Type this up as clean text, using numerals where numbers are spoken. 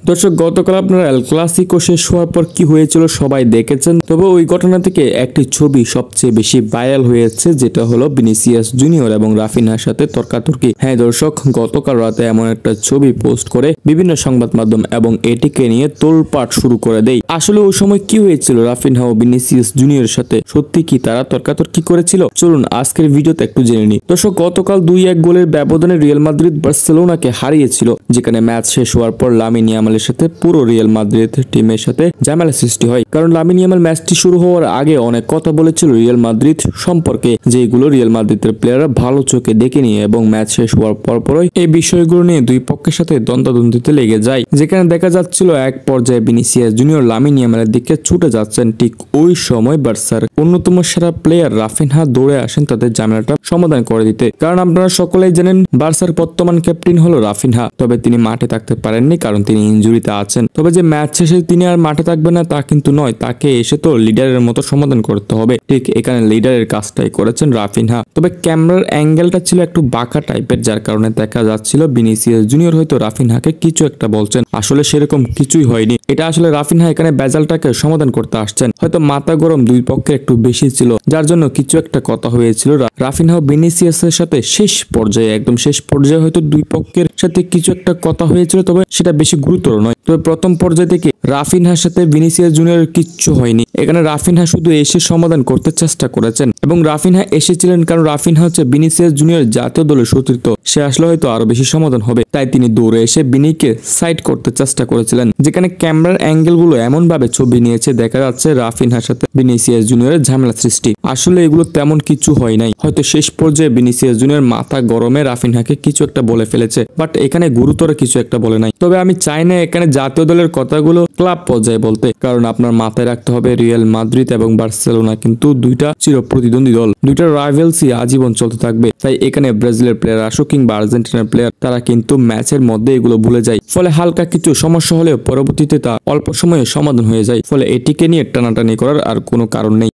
দর্শক, গতকাল আপনারা এল ক্লাসিকো শেষ হওয়ার পর কি হয়েছিল সবাই দেখেছেন। তবে ওই ঘটনা থেকে একটি ছবি সবচেয়ে বেশি ভাইরাল হয়েছে, যেটা হলো ভিনিসিয়াস জুনিয়র এবং রাফিনহার সাথে তর্কাতর্কি। হ্যাঁ দর্শক, গতকাল রাতে এমন একটা ছবি পোস্ট করে বিভিন্ন সংবাদ মাধ্যম এবং এটিকে নিয়ে তোলপাট শুরু করে দেয়। আসলে ওই সময় কি হয়েছিল রাফিনহা ও ভিনিসিয়াস জুনিয়রের সাথে? সত্যি কি তারা তর্কাতর্কি করেছিল? চলুন আজকের ভিডিওতে একটু জেনে নিই। দর্শক, গতকাল 2-1 গোলের ব্যবধানে রিয়াল মাদ্রিদ বার্সেলোনাকে হারিয়েছিল, যেখানে ম্যাচ শেষ হওয়ার পর লামিন ইয়ামালের সাথে পুরো রিয়াল মাদ্রিদ টিমের সাথে ঝামেলা সৃষ্টি হয়। কারণ লামিন ইয়ামাল ম্যাচটি শুরু হওয়ার আগে অনেক কথা বলেছিল রিয়াল মাদ্রিদ সম্পর্কে, যেগুলো রিয়াল মাদ্রিদের প্লেয়াররা ভালো চোখে দেখেনি, এবং ম্যাচ শেষ হওয়ার পরপরই এই বিষয়গুলো নিয়ে দুই পক্ষের সাথে দ্বন্দ্বাদ্বন্দ্বিতে লেগে যায়। যেখানে দেখা যাচ্ছিল এক পর্যায়ে ভিনিসিয়াস জুনিয়র লামিন ইয়ামালের দিকে ছুটে যাচ্ছেন। ঠিক ওই সময় বার্সার অন্যতম সেরা প্লেয়ার রাফিনহা দৌড়ে আসেন তাদের ঝামেলাটা সমাধান করে দিতে। কারণ আপনারা সকলেই জানেন বার্সার বর্তমান ক্যাপ্টেন হলো রাফিনহা, তবে তিনি মাঠে থাকতে পারেননি কারণ তিনি ইনজুরিতে আছেন। তবে যে ম্যাচ শেষে তিনি আর মাঠে থাকবেন না তা কিন্তু নয়, তাকে এসে তো লিডারের মতো সমাধান করতে হবে। ঠিক এখানে লিডারের কাজটাই করেছেন রাফিনহা। তবে ক্যামেরার অ্যাঙ্গেলটা ছিল একটু বাঁকা টাইপের, যার কারণে দেখা যাচ্ছিল ভিনিসিয়াস জুনিয়র হয়তো রাফিনহাকে কিছু একটা বলছেন। আসলে সেরকম কিছুই হয়নি। এটা আসলে রাফিনহা এখানে বেজালটাকে সমাধান করতে আসছেন। হয়তো মাথা গরম দুই পক্ষের একটু বেশি ছিল, যার জন্য কিছু একটা কথা হয়েছিল। রাফিনহা ভিনিসিয়াসের সাথে শেষ পর্যায়ে, একদম শেষ পর্যায়ে হয়তো দুই পক্ষের সাথে কিছু একটা কথা হয়েছিল, তবে সেটা বেশি গুরুতর নয়। তবে প্রথম পর্যায় থেকে রাফিনহার সাথে ভিনিসিয়াস জুনিয়রের কিচ্ছু হয়নি। এখানে রাফিনহা শুধু এসে সমাধান করতে চেষ্টা করেছেন, এবং রাফিনহা এসেছিলেন কারণ রাফিনহা হচ্ছে ভিনিসিয়াস জুনিয়র জাতীয় দলের সতীর্থ। সে আসলে হয়তো আরো বেশি সমাধান হবে, তাই তিনি দৌড়ে এসে বিনিকে সাইড করতে চেষ্টা করেছিলেন। যেখানে ক্যামেরার অ্যাঙ্গেল গুলো এমন ভাবে ছবি নিয়েছে, দেখা যাচ্ছে রাফিনহার সাথে ভিনিসিয়াস জুনিয়রের ঝামেলা সৃষ্টি। আসলে এগুলো তেমন কিছু হয় নাই। হয়তো শেষ পর্যায়ে ভিনিসিয়াস জুনিয়র মাথা গরমে রাফিনহাকে কিছু একটা বলে ফেলেছে, বাট এখানে গুরুতর কিছু একটা বলে নাই। তবে আমি চাই না এখানে জাতীয় দলের কথাগুলো ক্লাব পর্যায়ে বলতে, কারণ আপনার মাথায় রাখতে হবে রিয়াল মাদ্রিদ এবং বার্সেলোনা কিন্তু দুইটা চির প্রতিদ্বন্দ্বী দল, দুইটা রাইভেলসি আজীবন চলতে থাকবে। তাই এখানে ব্রাজিলের প্লেয়ার আসুক কিংবা আর্জেন্টিনার প্লেয়ার, তারা কিন্তু ম্যাচের মধ্যে এগুলো ভুলে যায়। ফলে হালকা কিছু সমস্যা হলেও পরবর্তীতে তা অল্প সময়ে সমাধান হয়ে যায়। ফলে এটিকে নিয়ে টানাটানি করার আর কোনো কারণ নেই।